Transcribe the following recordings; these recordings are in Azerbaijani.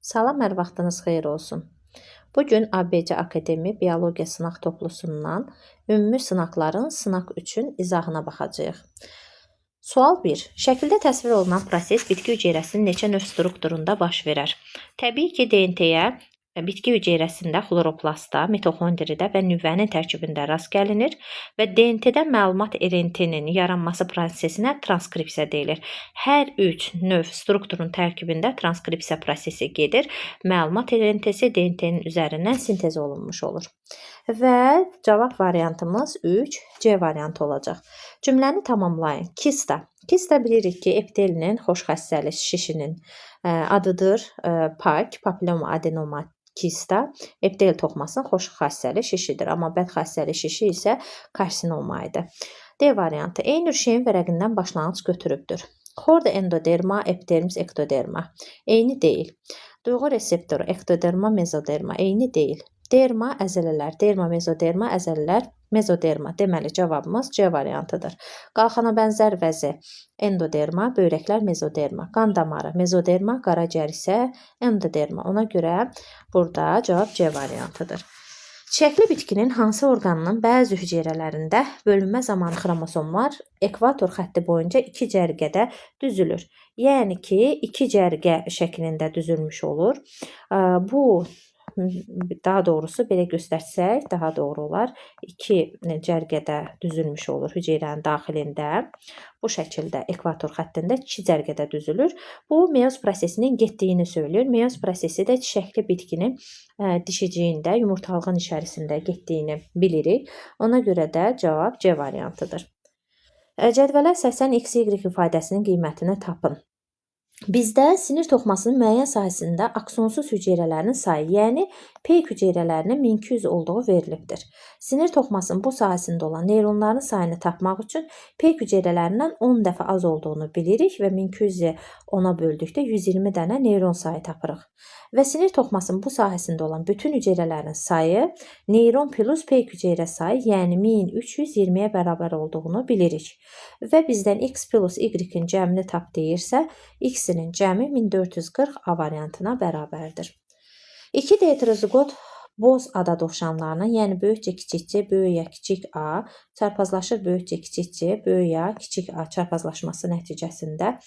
Salam, hər vaxtınız xeyir olsun. Bugün ABC Akademi Biologiya sınaq toplusundan ümumi sınaqların sınaq 3-ün izahına baxacağıq. Sual 1. Şəkildə təsvir olunan proses bitki hüceyrəsinin neçə növ strukturunda baş verər? Təbii ki, DNT-yə bitki hüceyrəsində xloroplastda, mitoxondrida və nüvənin tərkibində rast gəlinir və DNT-də məlumat RNT-nin yaranması prosesinə transkripsiya deyilir. Hər 3 növ strukturun tərkibində transkripsiya prosesi gedir. Məlumat RNT-si DNT-nin üzərindən sintez olunmuş olur. Və cavab variantımız 3C variantı olacaq. Cümləni tamamlayın. Kista. Kista bilirik ki, epitelinin xoşxəssəli şişinin adıdır. PAK, papilloma adenoma kista, epitel toxumasının xoşxəssəli şişidir. Amma bədxəssəli şişi isə karsinoma idi. D variantı. Eyni şeyin vərəqindən başlanğıc götürübdür. Xorda endoderma, epidermis ektoderma. Eyni deyil. Duyğu reseptoru ektoderma, mezoderma. Eyni deyil. Derma əzələlər, derma, mezoderma, əzələlər, mezoderma. Deməli, cavabımız C variantıdır. Qalxana bənzər vəzi endoderma, böyrəklər mezoderma, qan damarı mezoderma, qaraciyər isə endoderma. Ona görə burada cavab C variantıdır. Çiçəkli bitkinin hansı orqanının bəzi hüceyrələrində bölünmə zamanı xromosomlar ekvator xətti boyunca 2 cərgədə düzülür. Yəni ki, 2 cərgə şəklində düzülmüş olur. Bu daha doğrusu belə göstərsək daha doğru olar. 2 cərgədə düzülmüş olur hüceyrənin daxilində. Bu şəkildə ekvator xəttində 2 cərgədə düzülür. Bu meyoz prosesinin getdiyini söylüyor. Meyoz prosesi də çiçəkli bitkinin dişiciyində, yumurtalığın içərisində getdiyini bilirik. Ona görə də cavab C variantıdır. Cədvələ əsasən XY ifadəsinin qiymətini tapın. Bizdə sinir toxumasının müəyyən sahəsində aksonsuz hüceyrələrinin sayı, yəni peyk hüceyrələrinin 1200 olduğu verilibdir. Sinir toxumasının bu sahəsində olan neyronların sayını tapmaq üçün peyk hüceyrələrindən 10 dəfə az olduğunu bilirik və 1200-i 10-a böldükdə 120 dənə neyron sayı tapırıq. Və sinir toxumasının bu sahəsində olan bütün hüceyrələrin sayı neyron plus peyk hüceyrə sayı, yəni 1320-yə bərabər olduğunu bilirik. Və bizdən x plus y-in cəmini tap deyirsə, x-inin cəmi 1440 A variantına bərabərdir. 2 heterozigot boz ada dovşanlarının, yəni böyük C, kiçik C, böyük A, kiçik A çarpazlaşır böyük C, kiçik C, böyük A, kiçik A çarpazlaşması nəticəsində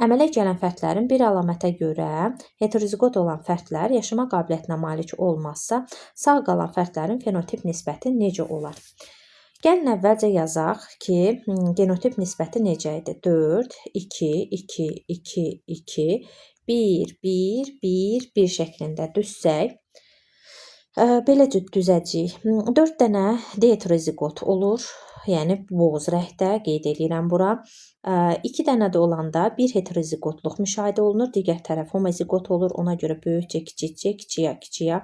əmələ gələn fərdlərin bir əlamətə görə heterozigot olan fərdlər yaşama qabiliyyətinə malik olmazsa, sağ qalan fərdlərin fenotip nisbəti necə olar? Gəlin əvvəlcə yazaq ki, genotip nisbəti necə idi? 4, 2, 2, 2, 2, 1, 1, 1, 1 şəklində düzsək, belə düzəcəyik. 4 dənə heterozigot olur, yəni boz rəngdə qeyd edirəm bura. 2 dənə də olanda bir heterozigotluq müşahidə olunur, digər tərəf homozigot olur, ona görə böyük C, kiçik C, kiçik A, kiçik A,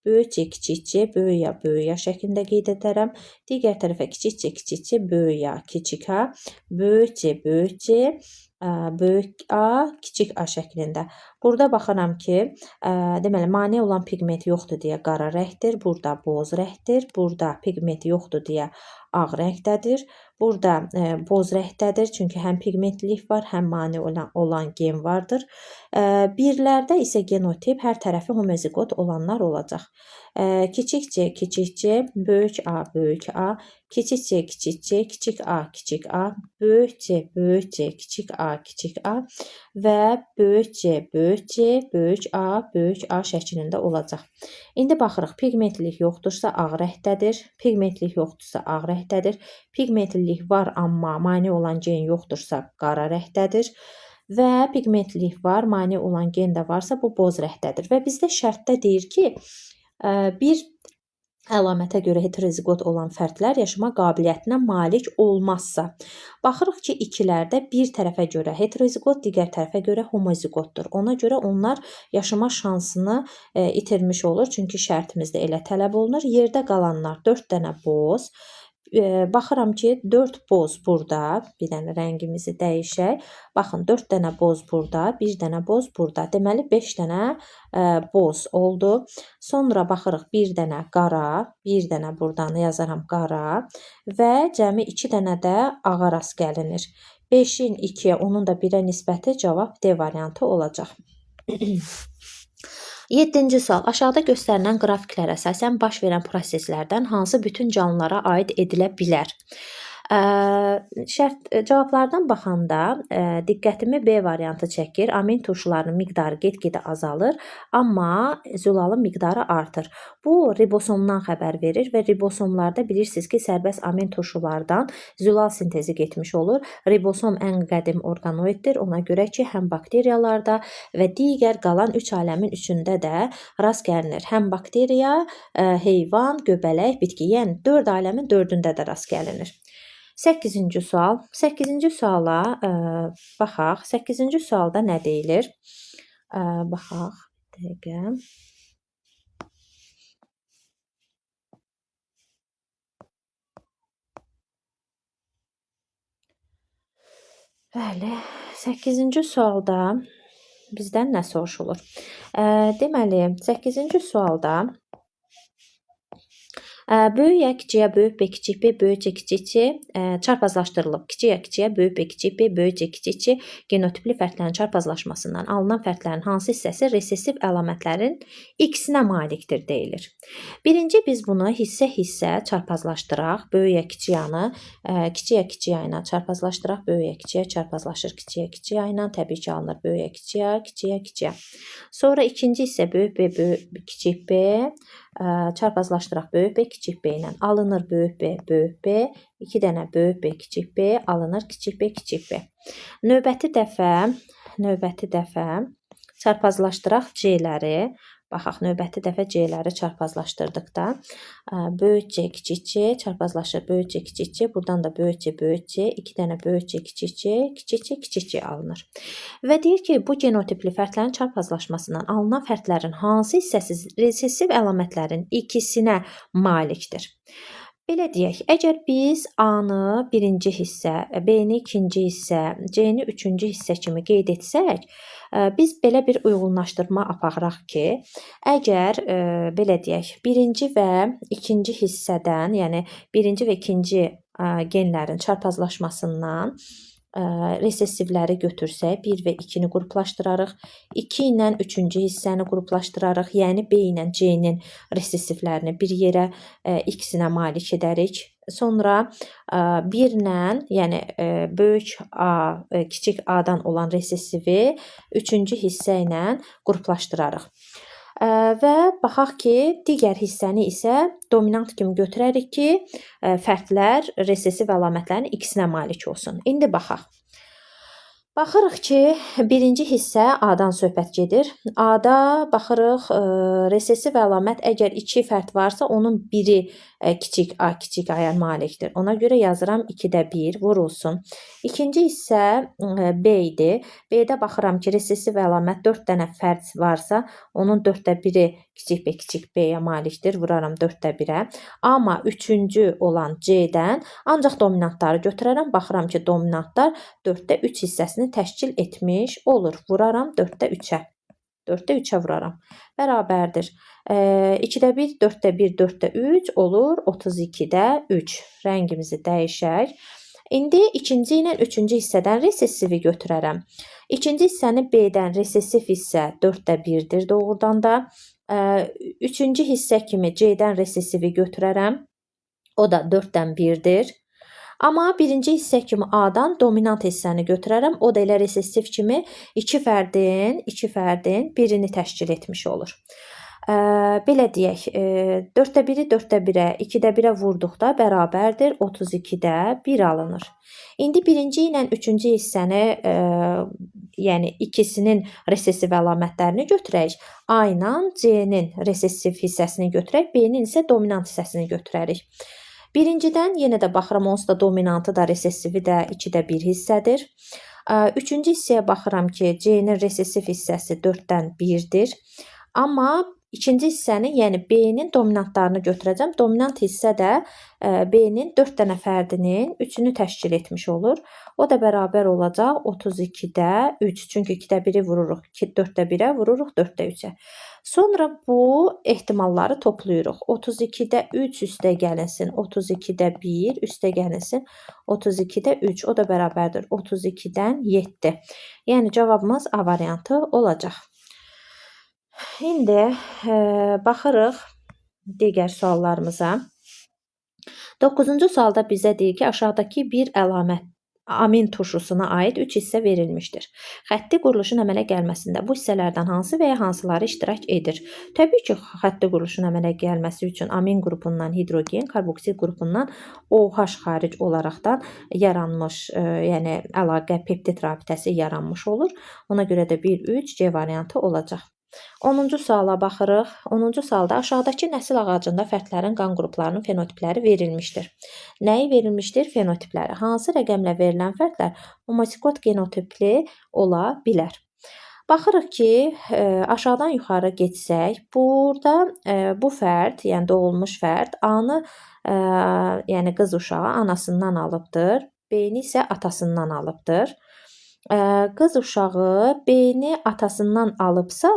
böyük C, kiçik C, böyük A şəklində qeyd edərəm. Digər tərəfə kiçik C, kiçik C, böyük A, kiçik A, böyük C, böyük A, kiçik A şəklində. Burada baxıram ki, deməli, mane olan pigment yoxdur deyə qara rəngdir, burada boz rəngdir, burada pigment yoxdur deyə ağ rəngdədir, burada boz rəngdədir, çünki həm pigmentlilik var, həm mane olan gen vardır. Birlərdə isə genotip hər tərəfi homozigot olanlar olacaq. Kiçik C, kiçik C, böyük A, kiçik C, kiçik C, kiçik A, böyük C, kiçik A və böyük C, böyük A şəklində olacaq. İndi baxırıq, pigmentlilik yoxdursa ağ rəngdədir, pigmentlilik yoxdursa ağ rəngdədir, pigmentlilik var, amma mane olan gen yoxdursa qara rəngdədir və pigmentlilik var, mane olan gen də varsa bu boz rəngdədir. Və bizdə şərtdə deyir ki, bir əlamətə görə heterozigot olan fərdlər yaşama qabiliyyətinə malik olmazsa, baxırıq ki, ikilərdə bir tərəfə görə heterozigot, digər tərəfə görə homozigotdur. Ona görə onlar yaşama şansını itirmiş olur, çünki şərtimizdə elə tələb olunur. Yerdə qalanlar 4 dənə boz. Baxıram ki, 4 boz burada, bir dənə rəngimizi dəyişək. Baxın, 4 dənə boz burada, 1 dənə boz burada. Deməli, 5 dənə boz oldu. Sonra baxırıq, 1 dənə qara, 1 dənə buradan yazaram qara və cəmi 2 dənə də ağa rast gəlinir. 5-in 2-yə, onun da 1-ə nisbəti cavab D variantı olacaq. 7-ci sual. Aşağıda göstərilən qrafiklərə əsasən baş verən proseslərdən hansı bütün canlılara aid edilə bilər? Cavablardan baxanda diqqətimi B variantı çəkir. Amin turşularının miqdarı get-gedə azalır, amma zülalın miqdarı artır. Bu ribosomdan xəbər verir və ribosomlarda bilirsiniz ki, sərbəst amin turşulardan zülal sintezi getmiş olur. Ribosom ən qədim orqanoiddir. Ona görə ki, həm bakteriyalarda və digər qalan 3 aləmin üçündə də rast gəlinir. Həm bakteriya, heyvan, göbələk, bitki, yəni 4 aləmin 4-ündə də rast gəlinir. 8-ci sual. 8-ci suala baxaq. 8-ci sualda nə deyilir? Baxaq. Dəqiqə. Bəli, 8-ci sualda bizdən nə soruşulur? Deməli, 8-ci sualda böyük Y, kiçik Y, böyük B, kiçik B, böyük C, kiçik C çarpazlaşdırılıb. Kiçik Y, kiçik Y, böyük B, kiçik B, böyük C, kiçik C genotipli fərqlərin çarpazlaşmasından alınan fərqlərin hansı hissəsi resessiv əlamətlərin X-nə malikdir deyilir. Birinci biz bunu hissə-hissə çarpazlaşdıraq. Böyük Y, kiçik Y-nı kiçik Y, kiçik Y ilə çarpazlaşdıraq. Böyük Y, kiçik Y çarpazlaşır kiçik Y, kiçik Y ilə. Təbii ki, alınır böyük Y, kiçik Y, kiçik Y, kiçik Y. Sonra ikinci hissə böyük B, kiçik B çarpazlaşdıraq böyük B, kiçik B ilə. Alınır böyük B, böyük B. 2 dənə böyük B, kiçik B alınır kiçik B, kiçik B. Növbəti dəfə çarpazlaşdıraq C-ləri. Baxaq, növbəti dəfə C-ləri çarpazlaşdırdıqda böyük C, kiçik C çarpazlaşır böyük C, kiçik C. Buradan da böyük C, böyük C. 2 dənə böyük C, kiçik C, kiçik C, kiçik C alınır. Və deyir ki, bu genotipli fərqlərin çarpazlaşmasından alınan fərqlərin hansı hissəsi resessiv əlamətlərin ikisinə malikdir? Belə deyək, əgər biz A-nı birinci hissə, B-ni ikinci hissə, C-ni üçüncü hissə kimi qeyd etsək, biz belə bir uyğunlaşdırma aparaq ki, əgər belə deyək, birinci və ikinci hissədən, yəni birinci və ikinci genlərin çarpazlaşmasından resessivləri götürsək, 1 və 2-ni qruplaşdırarıq, 2 ilə 3-cü hissəni qruplaşdırarıq, yəni B ilə C-nin resessivlərini bir yerə X-inə malik edərik. Sonra 1 ilə, yəni böyük A, kiçik A-dan olan resessivi 3-cü hissə ilə qruplaşdırarıq. Və baxaq ki, digər hissəni isə dominant kimi götürərik ki, fərqlər resessiv əlamətlərin X-inə malik olsun. İndi baxaq. Baxırıq ki, birinci hissə A-dan söhbət gedir. A-da baxırıq, resessiv əlamət əgər 2 fərq varsa, onun biri kiçik A-ya malikdir. Ona görə yazıram 2-də 1 vurulsun. İkinci hissə B idi. B-də baxıram ki, resessiv əlamət 4 dənə fərq varsa, onun 4-də 1-i kiçik B-yə malikdir. Vuraram 4-də 1-ə. Amma üçüncü olan C-dən ancaq dominantları götürərəm. Baxıram ki, dominantlar 4-də 3 hissəsini təşkil etmiş olur. Vuraram 4-də 3-ə. 4-də 3-ə vuraram. Bərabərdir. 2-də 1, 4-də 1, 4-də 3 olur. 32-də 3. Rəngimizi dəyişək. İndi ikinci ilə üçüncü hissədən resessivi götürərəm. İkinci hissəni B-dən resessiv hissə 4-də 1-dir doğrudan da. Üçüncü hissə kimi C-dən resessivi götürərəm. O da 4-dən 1-dir. Amma birinci hissə kimi A-dan dominant hissəni götürərəm. O da elə resessiv kimi 2 fərdin birini təşkil etmiş olur. Belə deyək, 4-də 1-i 4-də 1-ə, 2-də 1-ə vurduqda bərabərdir, 32-də 1 alınır. İndi birinci ilə üçüncü hissəni, yəni ikisinin resessiv əlamətlərini götürək. A ilə C-nin resessiv hissəsini götürək, B-nin isə dominant hissəsini götürərik. Birincidən yenə də baxıram, onsuz da dominantı da, resessivi də 2-də 1 hissədir. Üçüncü hissəyə baxıram ki, C-nin resessiv hissəsi 4-dən 1-dir. Amma ikinci hissəni, yəni B-nin dominantlarını götürəcəm. Dominant hissə də B-nin 4 dənə fərdinin 3-ünü təşkil etmiş olur. O da bərabər olacaq 32-də 3. Çünki 2-də 1-i vururuq 4-də 1-ə, vururuq 4-də 3-ə. Sonra bu ehtimalları toplayırıq. 32-də 3 üstə gəlinsin, 32-də 1 üstə gəlinsin, 32-də 3. O da bərabərdir 32-dən 7. Yəni cavabımız A variantı olacaq. İndi baxırıq digər suallarımıza. 9-cu sualda bizə deyir ki, aşağıdakı bir əlamət amin turşusuna aid 3 hissə verilmişdir. Xətti quruluşun əmələ gəlməsində bu hissələrdən hansı və ya hansıları iştirak edir? Təbii ki, xətti quruluşun əmələ gəlməsi üçün amin qrupundan hidrogen, karboksil qrupundan OH xaric olaraqdan yaranmış, yəni əlaqə peptid rabitəsi yaranmış olur. Ona görə də 1, 3, C variantı olacaq. 10-cu suala baxırıq. 10-cu sualda aşağıdakı nəsil ağacında fərdlərin qan qruplarının fenotipləri verilmişdir. Nəyi verilmişdir? Fenotipləri. Hansı rəqəmlə verilən fərdlər homozigot genotipli ola bilər? Baxırıq ki, aşağıdan yuxarı getsək, burada bu fərd, yəni doğulmuş fərd A-nı, yəni qız uşağı anasından alıbdır, B-ni isə atasından alıbdır. Qız uşağı B-ni atasından alıbsa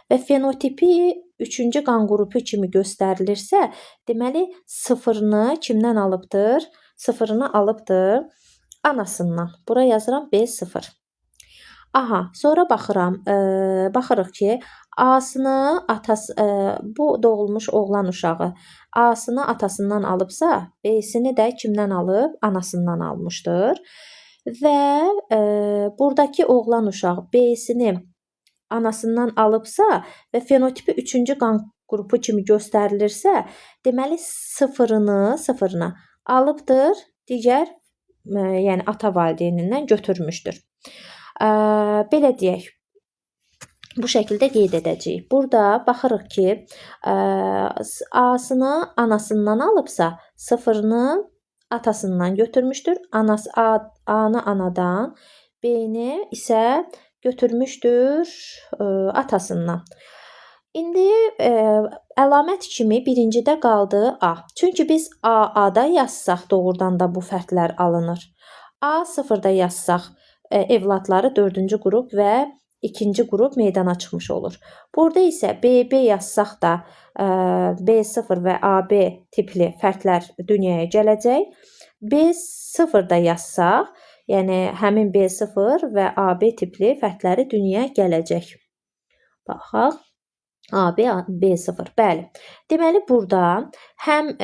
və fenotipi 3-cü qan qrupu kimi göstərilirsə, deməli 0-nı kimdən alıbdır? 0-nı alıbdır anasından. Bura yazıram B0. Aha, sonra baxırıq ki, A-sını atası, bu doğulmuş oğlan uşağı A-sını atasından alıbsa, B-sini də kimdən alıb? Anasından almışdır. Və buradakı oğlan uşağı B-sini anasından alıbsa və fenotipi 3-cü qan qrupu kimi göstərilirsə, deməli 0-nı alıbdır, digər, yəni ata valideynindən götürmüşdür. Belə deyək, bu şəkildə qeyd edəcəyik. Burada baxırıq ki, A-sını anasından alıbsa, 0-nı atasından götürmüşdür. A-nı anadan, B-ni isə götürmüşdür atasından. İndi əlamət kimi birincidə qaldı A. Çünki biz A-da yazsaq doğrudan da bu fərdlər alınır. A0-da yazsaq evladları 4-cü qrup və 2-ci qrup meydana çıxmış olur. Burada isə BB yazsaq da B0 və AB tipli fərdlər dünyaya gələcək. B0-da yazsaq, yəni həmin B0 və AB tipli fərdləri dünyaya gələcək. Baxaq. AB, B0. Bəli. Deməli burada həm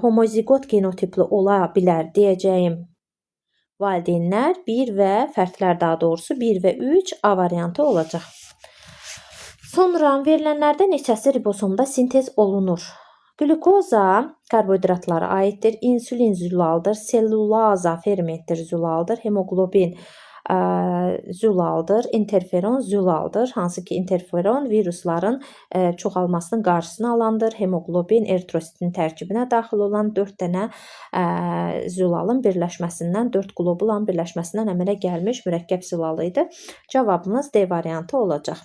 homozigot genotipli ola bilər deyəcəyim valideynlər 1 və fərdlər daha doğrusu 1 və 3 A variantı olacaq. Sonra verilənlərdən neçəsi ribosomda sintez olunur? Glukoza karbohidratlara aiddir, insulin zülaldır, selulaza fermentdir, zülaldır, hemoglobin zülaldır, interferon zülaldır. Hansı ki interferon virusların çoxalmasının qarşısını alandır. Hemoglobin eritrositin tərkibinə daxil olan 4 dənə zülalın birləşməsindən, 4 globulan birləşməsindən əmələ gəlmiş mürəkkəb zülalı idi. Cavabımız D variantı olacaq.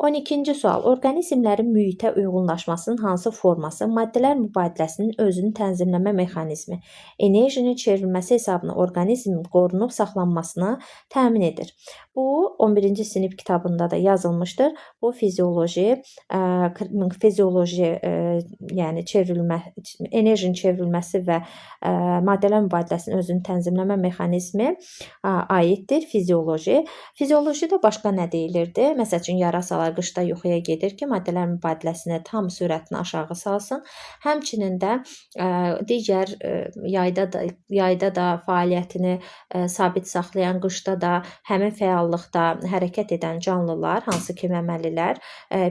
12-ci sual. Orqanizmlərin mühitə uyğunlaşmasının hansı forması maddələr mübadiləsinin özünü tənzimləmə mexanizmi, enerjinin çevrilməsi hesabına orqanizmin qorunub saxlanmasını təmin edir? Bu 11-ci sinif kitabında da yazılmışdır. Bu fizioloji, yəni enerjinin çevrilməsi və maddələr mübadiləsinin özünü tənzimləmə mexanizmi aiddir fizioloji. Fiziolojiyada başqa nə deyilirdi? Məsəl üçün yarasalar qışda yuxuya gedir ki, maddələr mübadiləsini tam sürətini aşağı salsın. Həmçinin də digər yayda da fəaliyyətini sabit saxlayan, qışda da həmin fəallıqda hərəkət edən canlılar, hansı ki məməlilər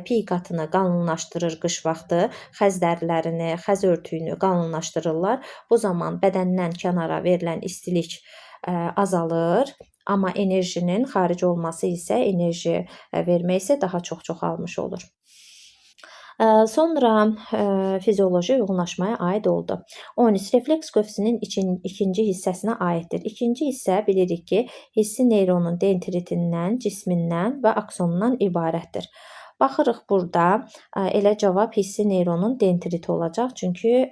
pi qatını qalınlaşdırır qış vaxtı, xəz dərilərini, xəz örtüyünü qalınlaşdırırlar. Bu zaman bədəndən kənara verilən istilik azalır. Amma enerjinin xaric olması isə enerji vermək isə daha çox çoxalmış olur. Sonra fizioloji uyğunlaşmaya aid oldu. 13. Refleks qövsünün ikinci hissəsinə aiddir. İkinci hissə bilirik ki, hissi neyronun dendritindən, cismindən və aksonundan ibarətdir. Baxırıq burada, elə cavab hissi neyronun dendriti olacaq. Çünki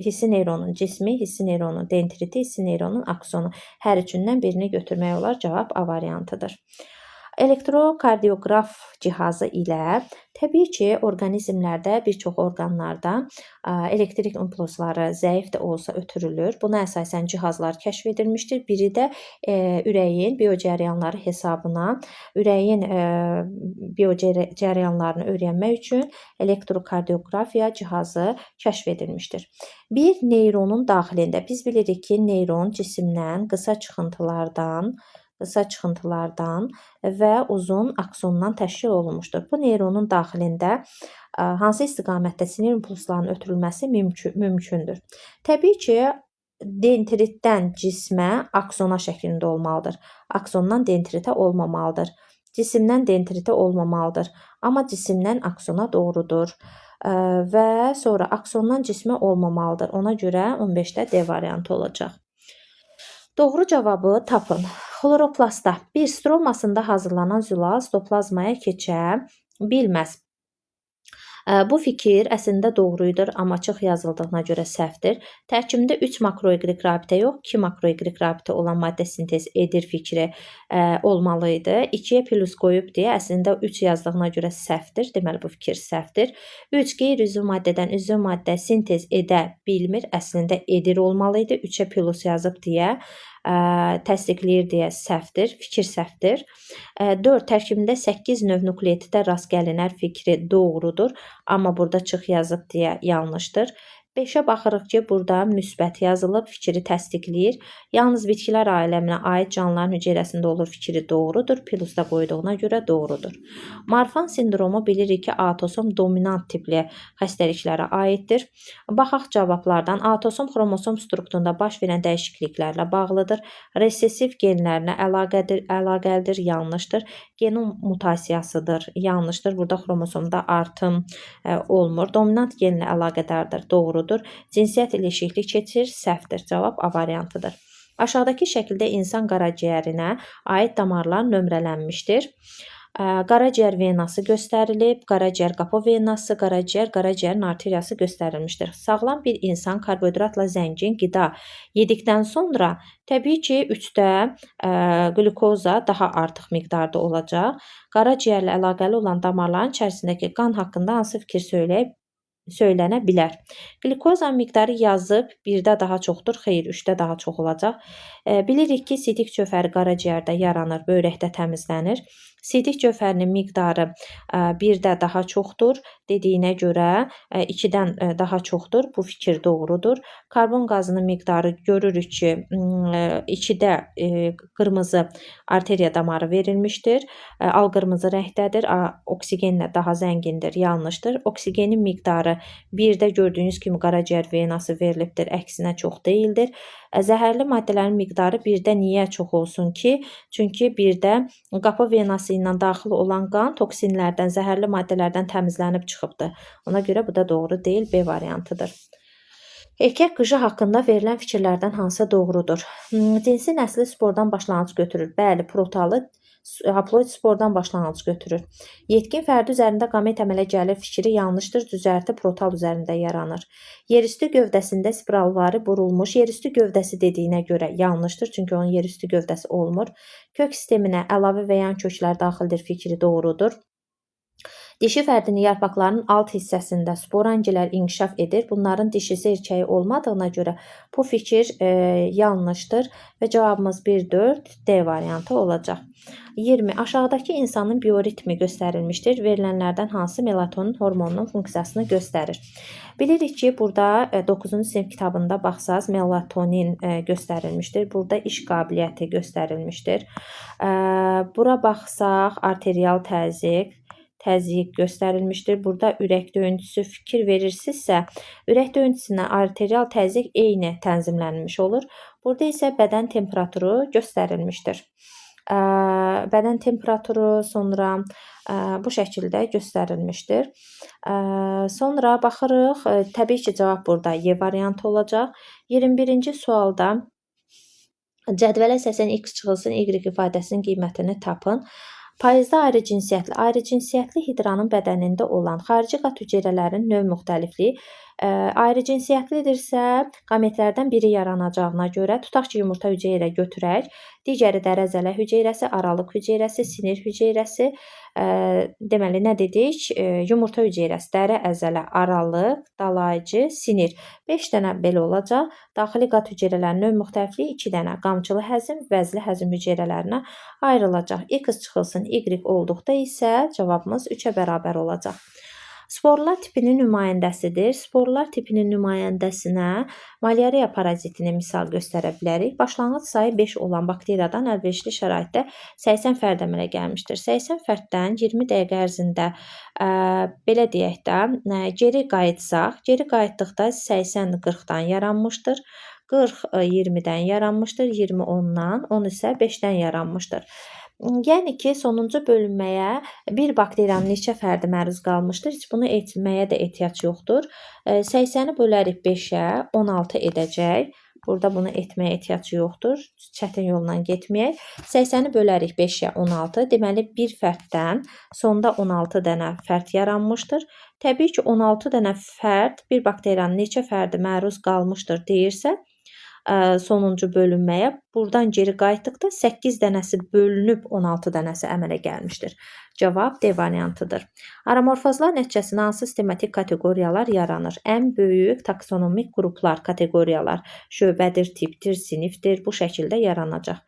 hissi neyronun cismi, hissi neyronun dendriti, hissi neyronun aksonu hər üçündən birini götürmək olar. Cavab A variantıdır. Elektrokardioqraf cihazı ilə təbii ki, orqanizmlərdə bir çox orqanlarda elektrik impulsları zəif də olsa ötürülür. Buna əsasən cihazlar kəşf edilmişdir. Biri də ürəyin biocəryanları hesabına ürəyin biocəryanlarını öyrənmək üçün elektrokardioqrafiya cihazı kəşf edilmişdir. Bir neyronun daxilində biz bilirik ki, neyron cisimdən qısa çıxıntılardan və uzun aksondan təşkil olunmuşdur. Bu neyronun daxilində hansı istiqamətdə sinir impulslarının ötürülməsi mümkündür? Təbii ki, dendritdən cismə aksona şəklində olmalıdır. Aksondan dendritə olmamalıdır. Cisimdən dendritə olmamalıdır. Amma cisimdən aksona doğrudur. Və sonra aksondan cismə olmamalıdır. Ona görə 15-də D variantı olacaq. Doğru cavabı tapın. Xloroplastda bir stromasında hazırlanan zülal stoplazmaya keçə bilməz. Bu fikir əslində doğruydur, amma çox yazıldığına görə səhvdir. Tərkibində 3 makroiqlik rabitə yox, 2 makroiqlik rabitə olan maddə sintez edir fikri olmalı idi. 2-yə plus qoyub deyə əslində 3 yazdığına görə səhvdir. Deməli bu fikir səhvdir. 3 qeyri-üzvü maddədən üzvü maddə sintez edə bilmir, əslində edir olmalı idi. 3-ə plus yazıb deyə təsdiqləyir deyə səhvdir, fikir səhvdir. 4 tərkibində 8 növ nukleotiddə rast gəlinər fikri doğrudur, amma burada çıx yazıb deyə yanlışdır. 5-ə baxırıq ki, burada müsbət yazılıb, fikri təsdiqləyir. Yalnız bitkilər aləminə aid canlıların hüceyrəsində olur fikri doğrudur. Plusda qoyduğuna görə doğrudur. Marfan sindromu bilirik ki, autosom dominant tipli xəstəliklərə aiddir. Baxaq cavablardan. Autosom xromosom strukturunda baş verən dəyişikliklərlə bağlıdır. Resessiv genlərinə əlaqəlidir, yanlışdır. Genom mutasiyasıdır, yanlışdır. Burada xromosomda artım olmur. Dominant genlə əlaqədardır, doğrudur. Cinsiyyət ilişiklik keçir, səhvdir. Cavab A variantıdır. Aşağıdakı şəkildə insan qaraciyərinə aid damarlar nömrələnmişdir. Qaraciyər venası göstərilib, qaraciyər qapı venası, qaraciyərin arteriyası göstərilmişdir. Sağlam bir insan karbohidratla zəngin qida yedikdən sonra təbii ki, 3-də qlükoza daha artıq miqdarda olacaq. Qaraciyərlə əlaqəli olan damarların içərisindəki qan haqqında hansı fikir söylənə bilər? Qlikozanın miqdarı yazıb 1-də daha çoxdur, xeyr 3-də daha çox olacaq. Bilirik ki, sidik cövhəri qaraciyərdə yaranır, böyrəkdə təmizlənir. Sidik cövhərinin miqdarı 1-də daha çoxdur dediyinə görə 2-dən daha çoxdur. Bu fikir doğrudur. Karbon qazının miqdarı görürük ki, 2-də qırmızı arteriya damarı verilmişdir. Al qırmızı rəngdədir. Oksigenlə daha zəngindir, yanlışdır. Oksigenin miqdarı 1-də gördüyünüz kimi qaraciyər venası verilibdir, əksinə çox deyildir. Zəhərli maddələrin miqdarı 1-də niyə çox olsun ki? Çünki 1-də qapı venası ilə daxil olan qan toksinlərdən, zəhərli maddələrdən təmizlənib çıxıbdır. Ona görə bu da doğru deyil, B variantıdır. Erkək qıjı haqqında verilən fikirlərdən hansı doğrudur? Cinsi nəsli spordan başlanğıc götürür. Bəli, protalı haploid spordan başlanğıc götürür. Yetkin fərdi üzərində qamet əmələ gəlir fikri yanlışdır. Düzəlti protal üzərində yaranır. Yerüstü gövdəsində spiralvari burulmuş. Yerüstü gövdəsi dediyinə görə yanlışdır. Çünki onun yerüstü gövdəsi olmur. Kök sisteminə əlavə və yan köklər daxildir fikri doğrudur. Dişi fərdinin yarpaqlarının alt hissəsində sporangilər inkişaf edir. Bunların dişisi erkəyi olmadığına görə bu fikir yanlışdır və cavabımız 1-4 D variantı olacaq. 20. Aşağıdakı insanın bioritmi göstərilmişdir. Verilənlərdən hansı melatonin hormonunun funksiyasını göstərir? Bilirik ki, burada 9-cu sinif kitabında baxsaz melatonin göstərilmişdir. Burada iş qabiliyyəti göstərilmişdir. Bura baxsaq arterial təzyiq göstərilmişdir. Burada ürək döyüntüsü fikir verirsinizsə, ürək döyüntüsünə arterial təzyiq eyni tənzimlənmiş olur. Burada isə bədən temperaturu göstərilmişdir. Bədən temperaturu sonra bu şəkildə göstərilmişdir. Sonra baxırıq, təbii ki, cavab burada Y variantı olacaq. 21-ci sualda cədvələ əsasən X çıxılsın, Y ifadəsinin qiymətini tapın. Payızda ayrıcinsiyyətli hidranın bədənində olan xarici qat hüceyrələrinin növ müxtəlifliyi ayrıcinsiyyətlidirsə qametlərdən biri yaranacağına görə tutaq ki, yumurta hüceyrə götürək. Digəri də rəzələ hüceyrəsi, aralıq hüceyrəsi, sinir hüceyrəsi. Deməli, nə dedik? Yumurta hüceyrəsi, dəri əzələ, aralıq, dalayıcı, sinir. 5 dənə belə olacaq. Daxili qat hüceyrələrinin növ müxtəlifliyi 2 dənə. Qamçılı həzm, vəzli həzm hüceyrələrinə ayrılacaq. X çıxılsın Y olduqda isə cavabımız 3-ə bərabər olacaq. Sporlar tipinin nümayəndəsidir. Sporlar tipinin nümayəndəsinə malyariya parazitini misal göstərə bilərik. Başlanğıc sayı 5 olan bakteriyadan əlverişli şəraitdə 80 fərd əmələ gəlmişdir. 80 fərddən 20 dəqiqə ərzində belə deyək də, geri qayıtsaq, geri qayıtdıqda 80 40-dan yaranmışdır. 40 20-dən yaranmışdır, 20 10-dan, 10 isə 5-dən yaranmışdır. Yəni ki, sonuncu bölünməyə bir bakteriyanın neçə fərdi məruz qalmışdır? Heç bunu etməyə də ehtiyac yoxdur. 80-i bölərik 5-ə, 16 edəcək. Burada bunu etməyə ehtiyac yoxdur. Çətin yolla getməyək. 80-i bölərik 5-ə, 16. Deməli, bir fərddən sonda 16 dənə fərd yaranmışdır. Təbii ki, 16 dənə fərd bir bakteriyanın neçə fərdi məruz qalmışdır deyirsə, sonuncu bölünməyə buradan geri qayıtdıqda 8 dənəsi bölünüb 16 dənəsi əmələ gəlmişdir. Cavab D variantıdır. Aramorfozlar nəticəsində hansı sistematik kateqoriyalar yaranır? Ən böyük taksonomik qruplar, kateqoriyalar şöbədir, tipdir, sinifdir, bu şəkildə yaranacaq.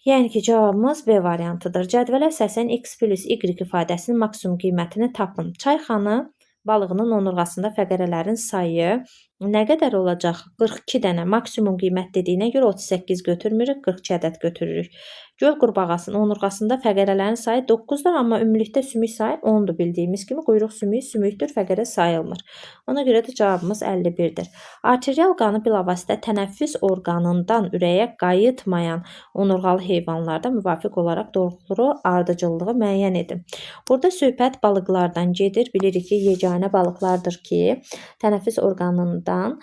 Yəni ki, cavabımız B variantıdır. Cədvələ əsasən X plus Y ifadəsinin maksimum qiymətini tapın. Çayxanı balığının onurğasında fəqərələrin sayı nə qədər olacaq? 42 dənə. Maksimum qiymət dediyinə görə 38 götürmürük, 42 ədəd götürürük. Göl qurbağasının onurğasında fəqərələrin sayı 9-dur, amma ümumilikdə sümük sayı 10-dur. Bildiyimiz kimi quyruq sümüyü sümükdür, fəqərə sayılmır. Ona görə də cavabımız 51-dir. Arterial qanı bilavasitə tənəffüs orqanından ürəyə qayıtmayan onurğalı heyvanlarda müvafiq olaraq doğru ardıcıllığı müəyyən edin. Burada söhbət balıqlardan gedir. Bilirik ki, yeganə balıqlardır ki, tənəffüs orqanından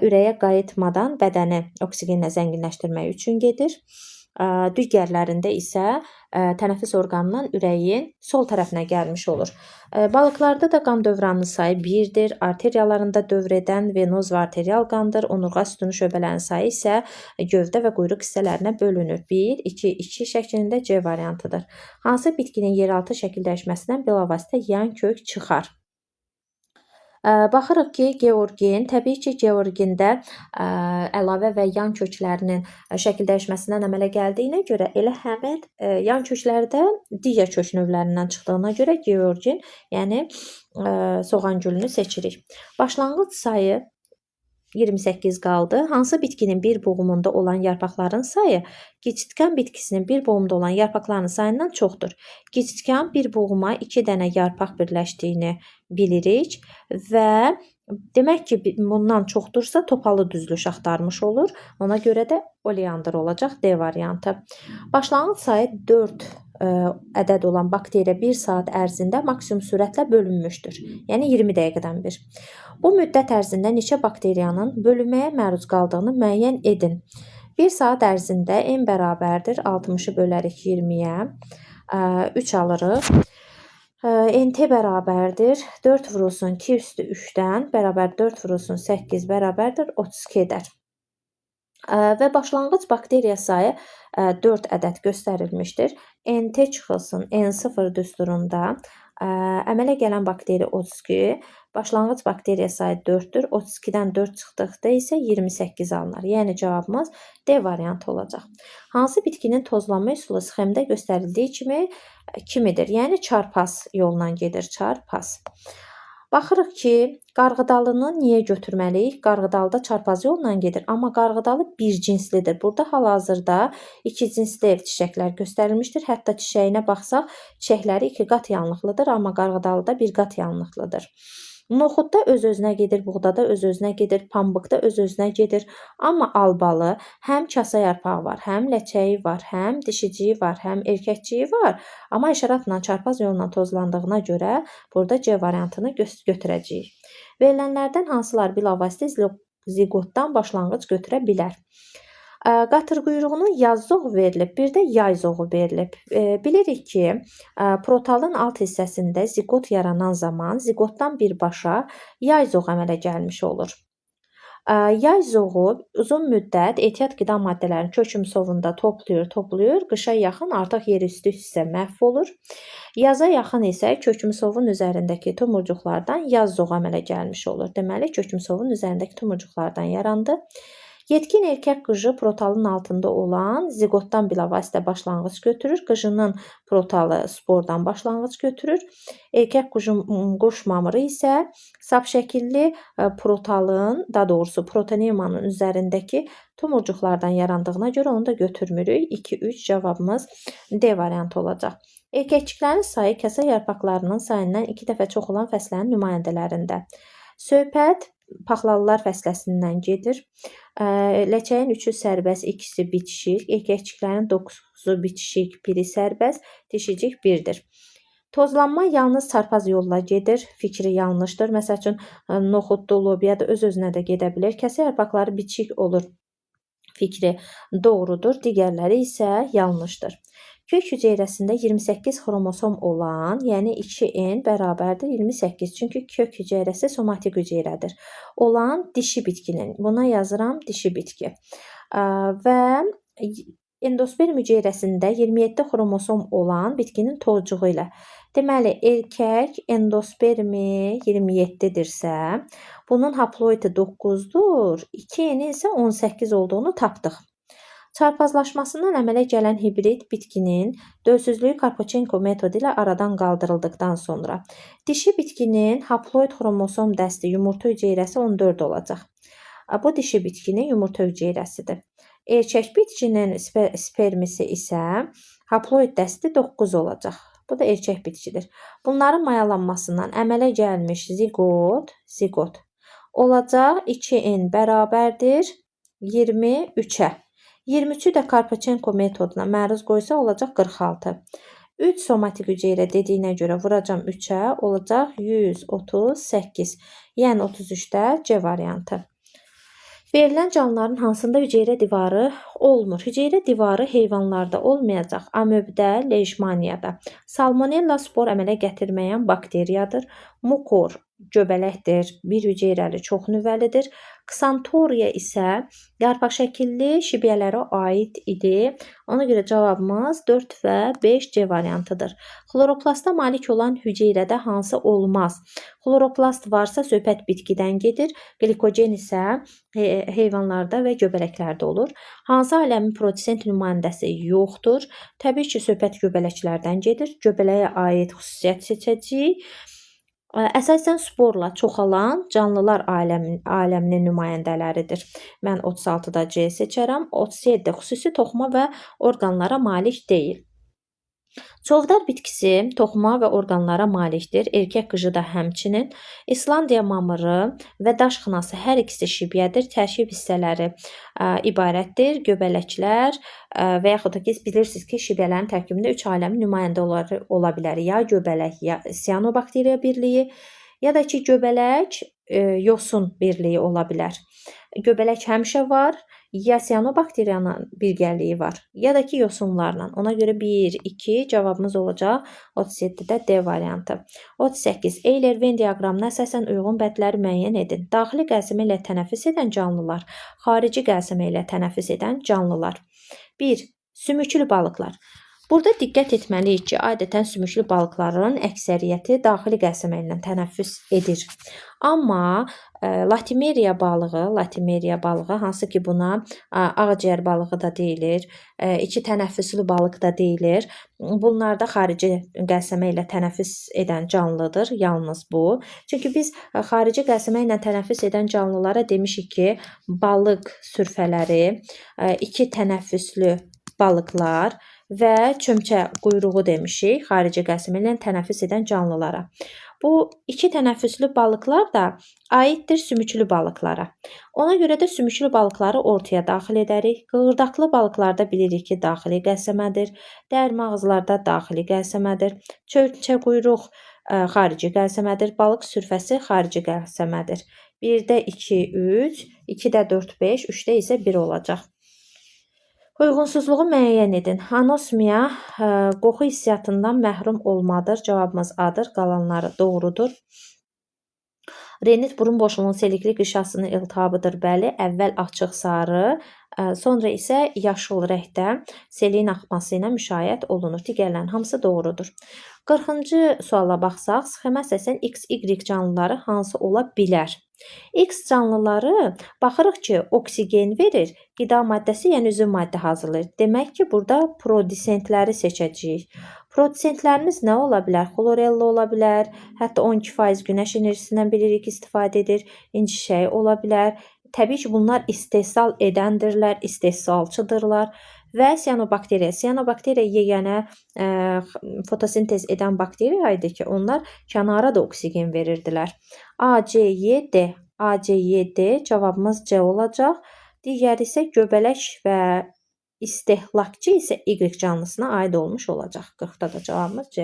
ürəyə qayıtmadan bədəni oksigenlə zənginləşdirmək üçün gedir. Digərlərində isə tənəffüs orqanından ürəyin sol tərəfinə gəlmiş olur. Balıqlarda da qan dövranının sayı 1-dir. Arteriyalarında dövr edən venoz və arterial qandır. Onurğa sütunu şöbələrinin sayı isə gövdə və quyruq hissələrinə bölünür. 1, 2, 2 şəklində C variantıdır. Hansı bitkinin yeraltı şəkil dəyişməsindən bilavasitə yan kök çıxar? Baxırıq ki, Georgin, təbii ki, Georgində əlavə və yan köklərinin şəkil dəyişməsindən əmələ gəldiyinə görə elə həmin yan köklərdə digər kök növlərindən çıxdığına görə Georgin, yəni soğan gülünü seçirik. Başlanğıc sayı 28 qaldı. Hansı bitkinin bir boğumunda olan yarpaqların sayı gicitkan bitkisinin bir boğumda olan yarpaqlarının sayından çoxdur? Gicitkan bir boğuma 2 dənə yarpaq birləşdiyini bilirik və demək ki, bundan çoxdursa topalı düzülüş axtarmış olur. Ona görə də oleander olacaq D variantı. Başlanğıc sayı 4 ədəd olan bakteriya 1 saat ərzində maksimum sürətlə bölünmüşdür. Yəni 20 dəqiqədən bir. Bu müddət ərzində neçə bakteriyanın bölünməyə məruz qaldığını müəyyən edin. 1 saat ərzində n bərabərdir 60-ı bölərik 20-yə, 3 alırıq. NT bərabərdir 4 vurulsun 2 üstü 3-dən bərabər 4 vurulsun 8 bərabərdir 32 edər. Və başlanğıc bakteriya sayı 4 ədəd göstərilmişdir. NT çıxılsın N0 düsturunda əmələ gələn bakteriya 32, başlanğıc bakteriya sayı 4-dür. 32-dən 4 çıxdıqda isə 28 alınır. Yəni cavabımız D variantı olacaq. Hansı bitkinin tozlanma üsulu sxemdə göstərildiyi kimidir? Yəni çarpaz yolla gedir, çarpaz. Baxırıq ki, qarğıdalını niyə götürməliyik? Qarğıdalı da çarpaz yolla gedir, amma qarğıdalı bir cinslidir. Burada hal-hazırda iki cinsli ev çiçəklər göstərilmişdir. Hətta çiçəyinə baxsaq, çiçəkləri 2 qat yanlıqlıdır, amma qarğıdalıda 1 qat yanlıqlıdır. Noxudda öz-özünə gedir, buğdada öz-özünə gedir, pambıqda öz-özünə gedir. Amma albalı həm kasa yarpağı var, həm ləçəyi var, həm dişiciyi var, həm erkəkciyi var. Amma həşəratla çarpaz yolla tozlandığına görə burada C variantını götürəcəyik. Verilənlərdən hansılar bilavasitə ziqotdan başlanğıc götürə bilər? Qatır quyruğunun yaz zoğu verilib, bir də yay zoğu verilib. Bilirik ki, protalın alt hissəsində ziqot yaranan zaman ziqotdan birbaşa yay zoğu əmələ gəlmiş olur. Yay zoğu uzun müddət ehtiyat qida maddələrini kök yumsovunda toplayır. Qışa yaxın artıq yerüstü hissə məhv olur. Yaza yaxın isə kök yumsovun üzərindəki tumurcuqlardan yaz zoğu əmələ gəlmiş olur. Deməli, kök yumsovun üzərindəki tumurcuqlardan yarandı. Yetkin erkək qıjı protalın altında olan ziqotdan bilavasitə başlanğıc götürür. Qıjının protalı spordan başlanğıc götürür. Erkək quş mamırı isə sap şəkilli protalın, daha doğrusu protoneymanın üzərindəki tumurcuqlardan yarandığına görə onu da götürmürük. 2-3 cavabımız D variantı olacaq. Erkəkçiklərin sayı kəsə yarpaqlarının sayından 2 dəfə çox olan fəslərin nümayəndələrində. Söhbət paxlalılar fəsləsindən gedir. Ləçəyin 3-ü sərbəst, 2-si bitişik, erkəkçiklərin 9-u bitişik, 1-i sərbəst, dişicik 1-dir. Tozlanma yalnız çarpaz yolla gedir, fikri yanlışdır. Məsəl üçün, noxudlu, lobya da öz-özünə də gedə bilir. Kəsə yarpaqları bitişik olur, fikri doğrudur, digərləri isə yanlışdır. Kök hüceyrəsində 28 xromosom olan, yəni 2N bərabərdir 28. Çünki kök hüceyrəsi somatik hüceyrədir. Olan dişi bitkinin, buna yazıram dişi bitki. Və endosperm hüceyrəsində 27 xromosom olan bitkinin tovcuğu ilə. Deməli, erkək endospermi 27-dirsə, bunun haploidi 9-dur, 2N isə 18 olduğunu tapdıq. Çarpazlaşmasından əmələ gələn hibrid bitkinin dölsüzlüyü Karpochenko metodu ilə aradan qaldırıldıqdan sonra dişi bitkinin haploid xromosom dəsti yumurta hüceyrəsi 14 olacaq. Bu dişi bitkinin yumurta hüceyrəsidir. Erkək bitkinin spermisi isə haploid dəsti 9 olacaq. Bu da erkək bitkidir. Bunların mayalanmasından əmələ gəlmiş zigot olacaq 2N bərabərdir 23-ə. 23-ü də Karpochenko metoduna məruz qoysa olacaq 46. 3 somatik hüceyrə dediyinə görə vuracam 3-ə, olacaq 138. Yəni 33-də C variantı. Verilən canlıların hansında hüceyrə divarı olmur? Hüceyrə divarı heyvanlarda olmayacaq. Amöbdə, leishmaniyada. Salmonella spor əmələ gətirməyən bakteriyadır. Mukor göbələkdir, bir hüceyrəli, çox nüvəlidir. Ksantoriya isə yarpaq şəkilli şibyələrə aid idi. Ona görə cavabımız 4 və 5 C variantıdır. Xloroplasta malik olan hüceyrədə hansı olmaz? Xloroplast varsa söhbət bitkidən gedir. Glikogen isə heyvanlarda və göbələklərdə olur. Hansı aləmin protisent nümayəndəsi yoxdur? Təbii ki, söhbət göbələklərdən gedir. Göbələyə aid xüsusiyyət seçəcəyik. Əsasən sporla çoxalan canlılar aləminin nümayəndələridir. Mən 36-da C seçərəm. 37 xüsusi toxuma və orqanlara malik deyil. Çovdar bitkisi toxuma və orqanlara malikdir. Erkək qıjı da həmçinin. İslandiya mamırı və daş xınası hər ikisi şibyədir. Tərkib hissələri ibarətdir. Göbələklər və yaxud da ki, bilirsiniz ki, şibyələrin tərkibində 3 aləmin nümayəndə ola bilər. Ya göbələk, ya siyanobakteriya birliyi, ya da ki, göbələk, yosun birliyi ola bilər. Göbələk həmişə var, ya siyanobakteriyanın birgəliyi var, ya da ki, yosunlarla. Ona görə 1, 2 cavabımız olacaq 37-də D variantı. 38. Eyler-Venn diaqramına əsasən uyğun bədləri müəyyən edin. Daxili qəlsəmə ilə tənəffüs edən canlılar, xarici qəlsəmə ilə tənəffüs edən canlılar. 1. Sümüklü balıqlar. Burada diqqət etməliyik ki, adətən sümüklü balıqların əksəriyyəti daxili qəlsəmə ilə tənəffüs edir. Amma latimeriya balığı, hansı ki buna ağciyər balığı da deyilir, iki tənəffüslü balıq da deyilir. Bunlar da xarici qəlsəmə ilə tənəffüs edən canlıdır, yalnız bu. Çünki biz xarici qəlsəmə ilə tənəffüs edən canlılara demişik ki, balıq sürfələri, iki tənəffüslü balıqlar və çömçə quyruğu demişik xarici qəlsəmə ilə tənəffüs edən canlılara. Bu iki tənəffüslü balıqlar da aiddir sümüklü balıqlara. Ona görə də sümüklü balıqları ortaya daxil edərik. Qığırdaqlı balıqlarda bilirik ki, daxili qəlsəmədir. Dərmağızlarda daxili qəlsəmədir. Çömçə quyruq xarici qəlsəmədir. Balıq sürfəsi xarici qəlsəmədir. 1-də 2, 3, 2-də 4, 5, 3-də isə 1 olacaq. Uyğunsuzluğu müəyyən edin. Anosmiya qoxu hissiyatından məhrum olmadır. Cavabımız A-dır. Qalanları doğrudur. Renit burun boşluğunun selikli qışasının iltihabıdır. Bəli, əvvəl açıq sarı, sonra isə yaşıl rəngdə seliyin axması ilə müşayiət olunur. Digərlərinin hamısı doğrudur. 40-cı suala baxsaq, sxema əsasən X, Y canlıları hansı ola bilər? X canlıları baxırıq ki, oksigen verir, qida maddəsi, yəni üzüm maddə hazırlayır. Demək ki, burada produsentləri seçəcəyik. Produsentlərimiz nə ola bilər? Xlorella ola bilər, hətta 12% günəş enerjisindən bilirik istifadə edir. İnçiçəyi ola bilər. Təbii ki, bunlar istehsal edəndirlər, istehsalçıdırlar. Və siyanobakteriya. Siyanobakteriya yeganə fotosintez edən bakteriya idi ki, onlar kənara da oksigen verirdilər. A, C, Y, D. A, C, Y, D cavabımız C olacaq. Digəri isə göbələk və istehlakçı isə Y canlısına aid olmuş olacaq. 40-da da cavabımız C.